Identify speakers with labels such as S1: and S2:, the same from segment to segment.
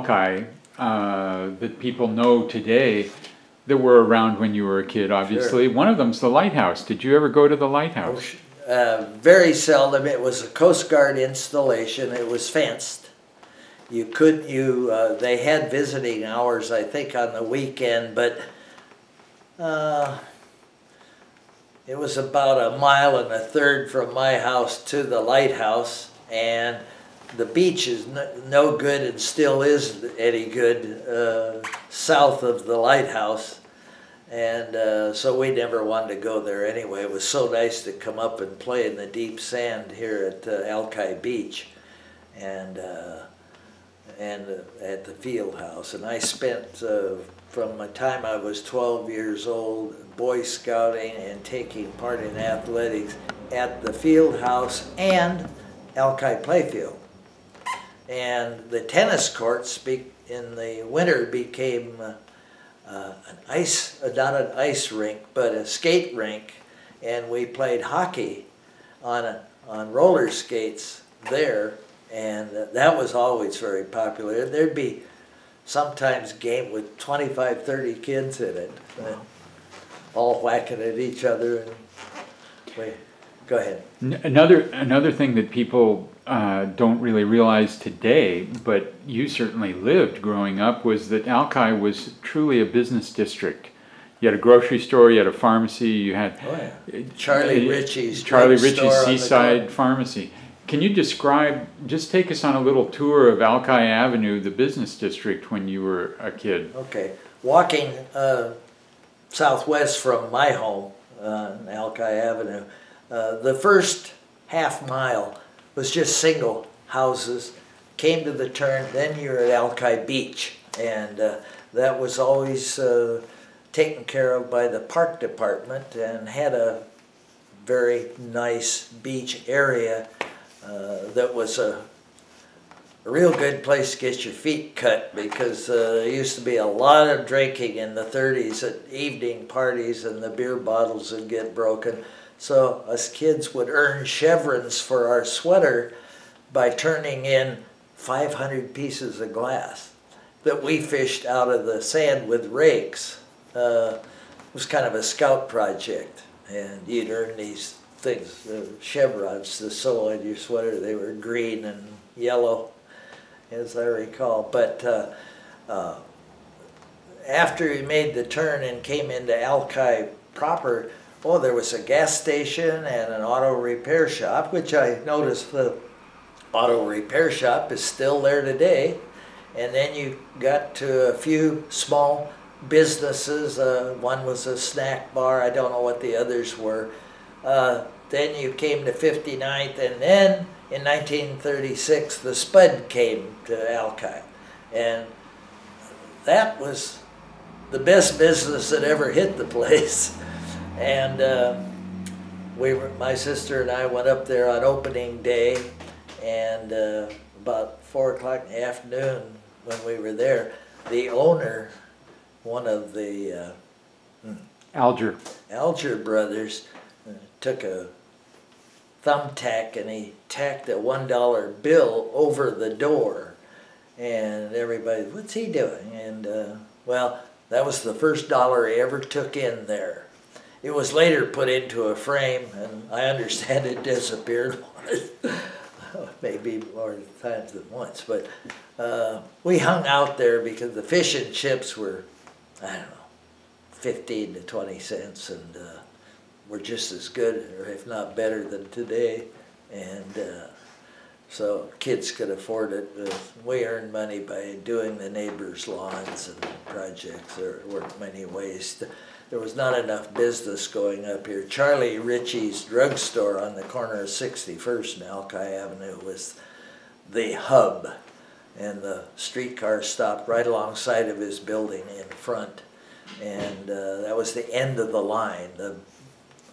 S1: Alki that people know today that were around when you were a kid, obviously.
S2: Sure.
S1: One of them's the lighthouse. Did you ever go to the lighthouse?
S2: Very seldom. It was a Coast Guard installation. It was fenced. You couldn't, they had visiting hours, I think, on the weekend, but it was about 1.33 miles from my house to the lighthouse, and the beach is no good and still isn't any good south of the lighthouse. And so we never wanted to go there anyway. It was so nice to come up and play in the deep sand here at Alki Beach and at the field house. And I spent, from the time I was 12 years old, Boy Scouting and taking part in athletics at the field house and Alki Playfield. And the tennis courts in the winter became not an ice rink, but a skate rink, and we played hockey on roller skates there, and that was always very popular. There'd be sometimes game with 25, 30 kids in it, all whacking at each other. And go ahead.
S1: Another thing that people don't really realize today, but you certainly lived growing up, was that Alki was truly a business district. You had a grocery store, you had a pharmacy, you had
S2: Charlie Ritchie's
S1: Seaside Pharmacy. Can you just take us on a little tour of Alki Avenue, the business district, when you were a kid?
S2: Okay. Walking southwest from my home on Alki Avenue, the first half mile was just single houses. Came to the turn, then you're at Alki Beach, and that was always taken care of by the park department and had a very nice beach area that was a real good place to get your feet cut, because there used to be a lot of drinking in the 30s at evening parties, and the beer bottles would get broken. So us kids would earn chevrons for our sweater by turning in 500 pieces of glass that we fished out of the sand with rakes. It was kind of a scout project, and you'd earn these things, chevrons, to sew on your sweater. They were green and yellow, as I recall. But after we made the turn and came into Alki proper, there was a gas station and an auto repair shop, which I noticed the auto repair shop is still there today. And then you got to a few small businesses. One was a snack bar. I don't know what the others were. Then you came to 59th, and then in 1936 the Spud came to Alki. And that was the best business that ever hit the place. And my sister and I went up there on opening day, and about 4 o'clock in the afternoon when we were there, the owner, one of the Alger brothers, took a thumbtack and he tacked a $1 bill over the door, and everybody, what's he doing? And well, that was the first dollar he ever took in there. It was later put into a frame, and I understand it disappeared maybe more times than once. But we hung out there because the fish and chips were, I don't know, 15 to 20 cents, and were just as good, or if not better, than today. And so kids could afford it. We earned money by doing the neighbors' lawns and projects. There weren't many ways. There was not enough business going up here. Charlie Ritchie's drugstore on the corner of 61st and Alki Avenue was the hub, and the streetcar stopped right alongside of his building in front, and that was the end of the line. The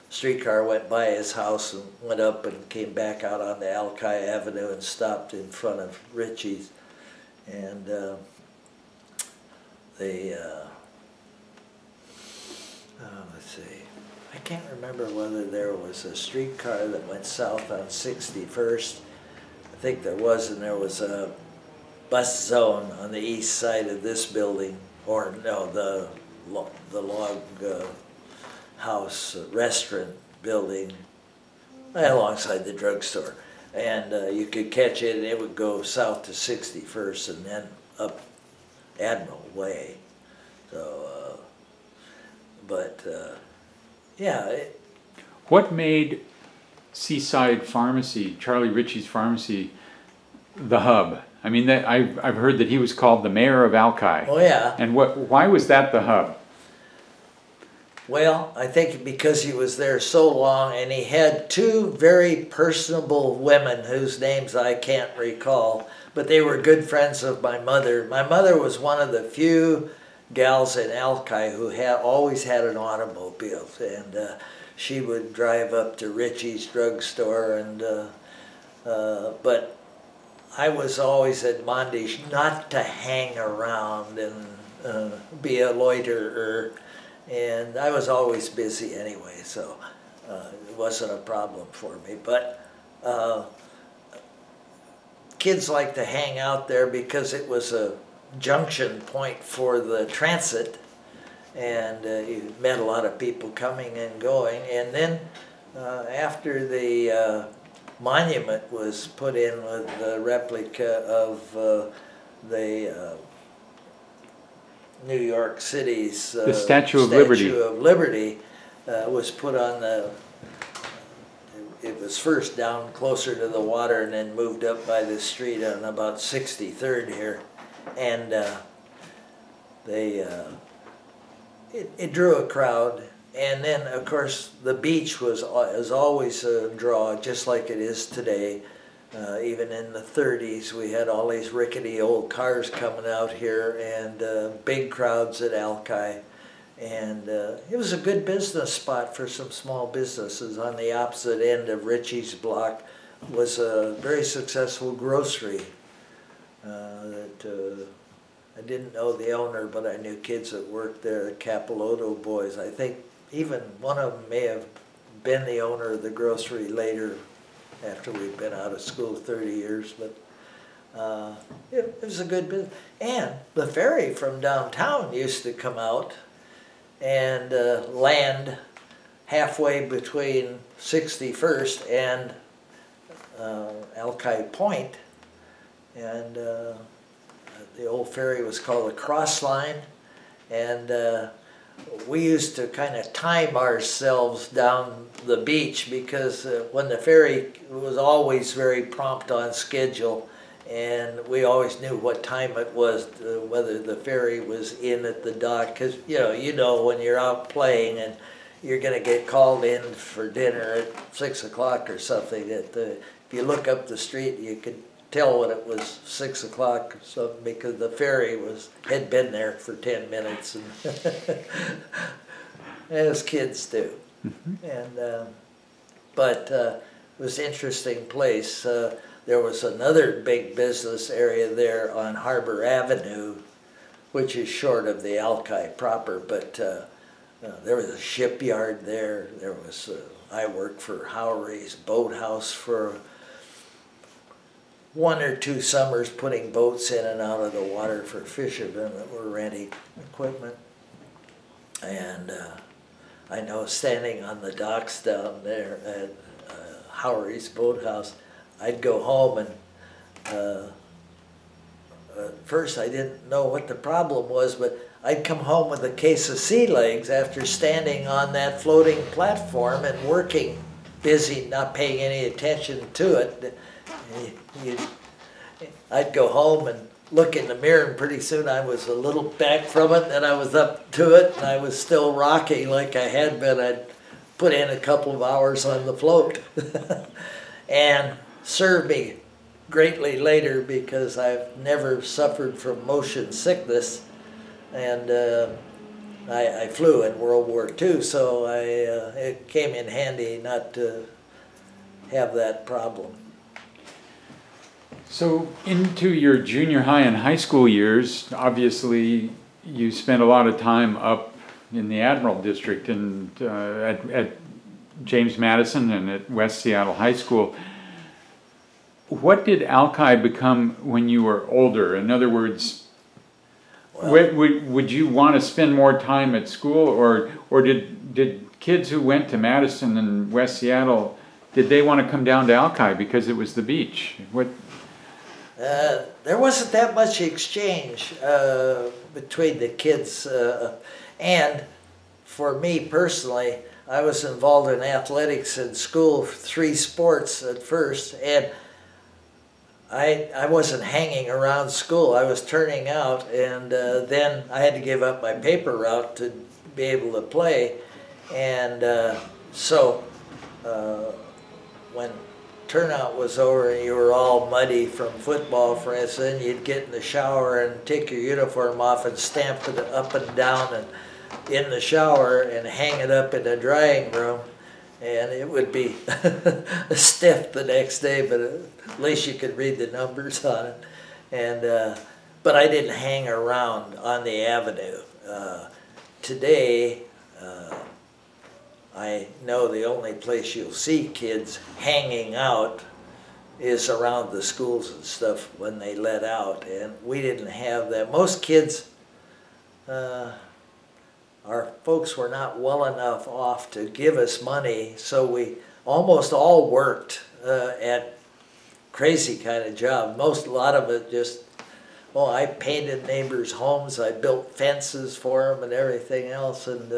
S2: streetcar went by his house and went up and came back out onto Alki Avenue and stopped in front of Ritchie's. And let's see, I can't remember whether there was a streetcar that went south on 61st. I think there was, and there was a bus zone on the east side of this building, or no, the log house restaurant building alongside the drugstore. And you could catch it, and it would go south to 61st and then up Admiral Way. So, yeah.
S1: What made Seaside Pharmacy, Charlie Ritchie's pharmacy, the hub? I mean, I've heard that he was called the mayor of Alki.
S2: Oh yeah.
S1: And why was that the hub?
S2: Well, I think because he was there so long, and he had two very personable women whose names I can't recall, but they were good friends of my mother. My mother was one of the few gals in Alki who always had an automobile, and she would drive up to Ritchie's drugstore, and but I was always admonished not to hang around and be a loiterer. And I was always busy anyway, so it wasn't a problem for me. But kids like to hang out there because it was a junction point for the transit, and you met a lot of people coming and going. And then after the monument was put in with the replica of the New York City's
S1: the Statue of Liberty.
S2: Statue of Liberty was put on the. It was first down closer to the water and then moved up by the street on about 63rd here, and it drew a crowd. And then, of course, the beach was always a draw, just like it is today. Even in the 30s, we had all these rickety old cars coming out here, and big crowds at Alki. And it was a good business spot for some small businesses. On the opposite end of Ritchie's block was a very successful grocery that I didn't know the owner, but I knew kids that worked there, the Capilotto boys. I think even one of them may have been the owner of the grocery later, after we'd been out of school 30 years, but it was a good business. And the ferry from downtown used to come out and land halfway between 61st and Alki Point, and the old ferry was called the Cross Line, and we used to kind of time ourselves down the beach, because when the ferry was always very prompt on schedule, and we always knew what time it was, whether the ferry was in at the dock, because you know when you're out playing and you're going to get called in for dinner at 6 o'clock or something, if you look up the street you could tell when it was 6 o'clock or something, because the ferry had been there for 10 minutes, and as kids do. And but it was an interesting place. There was another big business area there on Harbor Avenue, which is short of the Alki proper, but there was a shipyard there. There was I worked for Howry's Boathouse for 1 or 2 summers, putting boats in and out of the water for fishermen that were renting equipment. And I know, standing on the docks down there at Howry's Boathouse, I'd go home, and at first I didn't know what the problem was, but I'd come home with a case of sea legs after standing on that floating platform and working, busy, not paying any attention to it. I'd go home and look in the mirror, and pretty soon I was a little back from it, and I was up to it, and I was still rocking like I had been. I'd put in a couple of hours on the float. And served me greatly later, because I've never suffered from motion sickness, and I flew in World War II, so it came in handy not to have that problem.
S1: So into your junior high and high school years, obviously you spent a lot of time up in the Admiral District and at James Madison and at West Seattle High School. what did Alki become when you were older? In other words,
S2: Well,
S1: would you want to spend more time at school, or did kids who went to Madison and West Seattle, did they want to come down to Alki because it was the beach? What?
S2: there wasn't that much exchange between the kids, and for me personally, I was involved in athletics in school, 3 sports at first, and I wasn't hanging around school. I was turning out, and then I had to give up my paper route to be able to play. And so when turnout was over and you were all muddy from football, for instance, you'd get in the shower and take your uniform off and stamp it up and down and in the shower and hang it up in the drying room. And it would be stiff the next day, but at least you could read the numbers on it. And but I didn't hang around on the avenue. Today, I know the only place you'll see kids hanging out is around the schools and stuff when they let out, and we didn't have that. Most kids, our folks were not well enough off to give us money, so we almost all worked at crazy kind of job. A lot of it just, I painted neighbors' homes, I built fences for them and everything else, and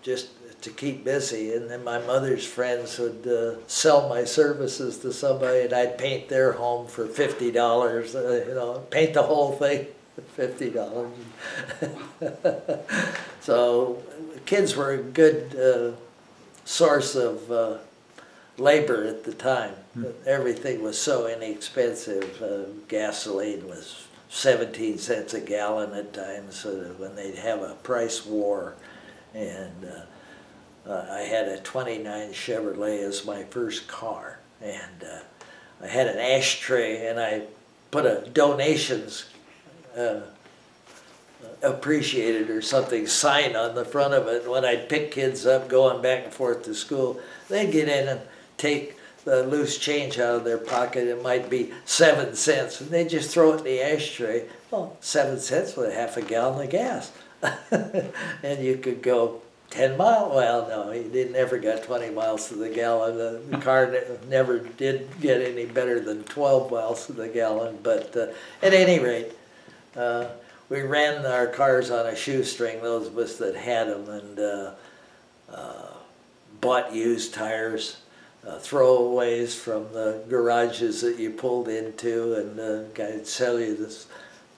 S2: just to keep busy. And then my mother's friends would sell my services to somebody, and I'd paint their home for $50, paint the whole thing. $50. So kids were a good source of labor at the time. Everything was so inexpensive. Gasoline was 17 cents a gallon at times when they'd have a price war. And I had a 29 Chevrolet as my first car. And I had an ashtray, and I put a donations appreciated or something sign on the front of it. When I'd pick kids up going back and forth to school, they'd get in and take the loose change out of their pocket. It might be 7 cents, and they'd just throw it in the ashtray. Well, 7 cents with a half a gallon of gas. And you could go 10 miles. Well, no, you never got 20 miles to the gallon. The car never did get any better than 12 miles to the gallon. But at any rate, we ran our cars on a shoestring, those of us that had them, and bought used tires, throwaways from the garages that you pulled into, and the guy would sell you this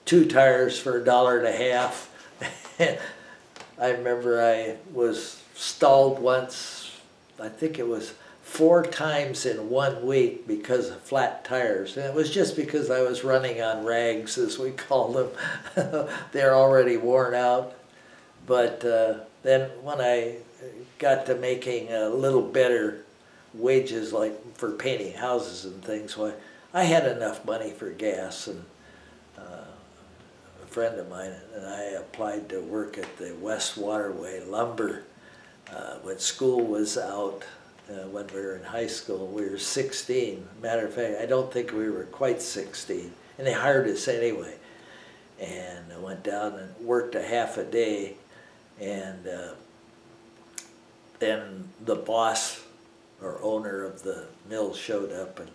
S2: 2 tires for $1.50. I remember I was stalled once, I think it was 4 times in 1 week because of flat tires. And it was just because I was running on rags, as we call them. They're already worn out. But then when I got to making a little better wages, like for painting houses and things, well, I had enough money for gas. And a friend of mine and I applied to work at the West Waterway Lumber when school was out. When we were in high school, we were 16. Matter of fact, I don't think we were quite 16. And they hired us anyway. And I went down and worked a half a day. And then the boss or owner of the mill showed up and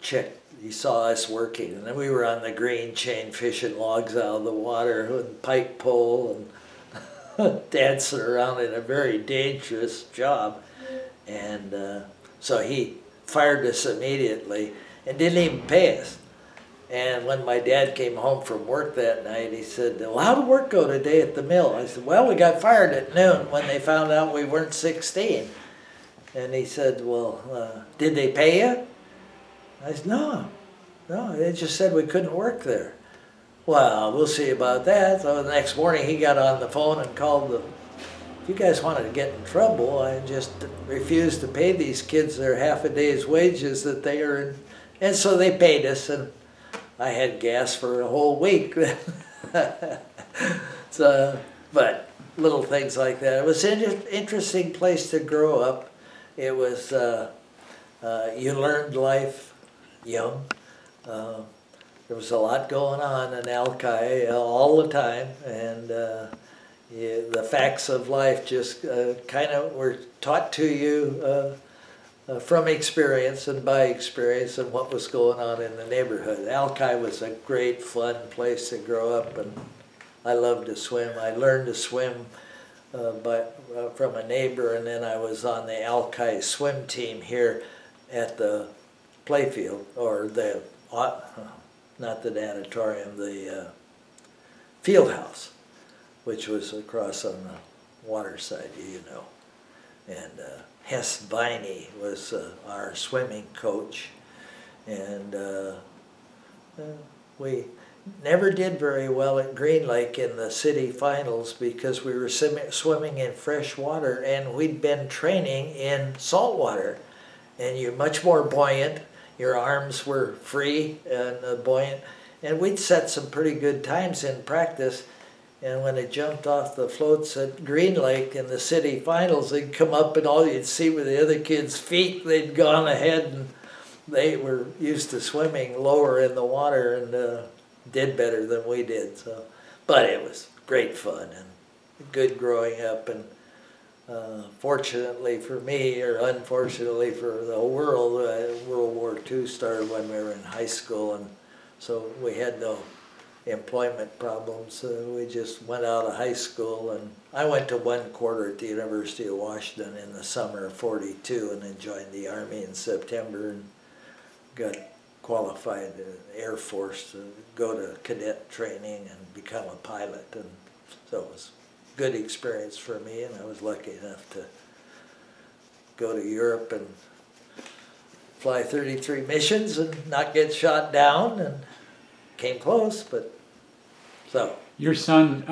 S2: checked. He saw us working. And then we were on the green chain fishing logs out of the water with pike pole and dancing around in a very dangerous job. And so he fired us immediately and didn't even pay us. And when my dad came home from work that night, he said, well, how did work go today at the mill? I said, well, we got fired at noon when they found out we weren't 16. And he said, well, did they pay you? I said, no, they just said we couldn't work there. Well, we'll see about that. So the next morning he got on the phone and called the, if you guys wanted to get in trouble, I just refused to pay these kids their half a day's wages that they earned. And so they paid us, and I had gas for a whole week. So, but little things like that. It was an interesting place to grow up. It was You learned life young. There was a lot going on in Alki all the time, and the facts of life just kind of were taught to you from experience and by experience and what was going on in the neighborhood. Alki was a great, fun place to grow up, and I loved to swim. I learned to swim from a neighbor, and then I was on the Alki swim team here at the playfield, or the, not the natatorium, the field house, which was across on the water side, you know. And Hess Viney was our swimming coach, and we never did very well at Green Lake in the city finals because we were swimming in fresh water, and we'd been training in salt water, and you're much more buoyant. Your arms were free and buoyant, and we'd set some pretty good times in practice. And when they jumped off the floats at Green Lake in the city finals, they'd come up and all you'd see were the other kids' feet. They'd gone ahead, and they were used to swimming lower in the water and did better than we did. So, but it was great fun and good growing up. And fortunately for me, or unfortunately for the whole world, World War II started when we were in high school, and so we had no employment problems. We just went out of high school, and I went to 1 quarter at the University of Washington in the summer of '42, and then joined the Army in September and got qualified in the Air Force to go to cadet training and become a pilot. And so it was a good experience for me, and I was lucky enough to go to Europe and fly 33 missions and not get shot down, and came close, but so.
S1: Your son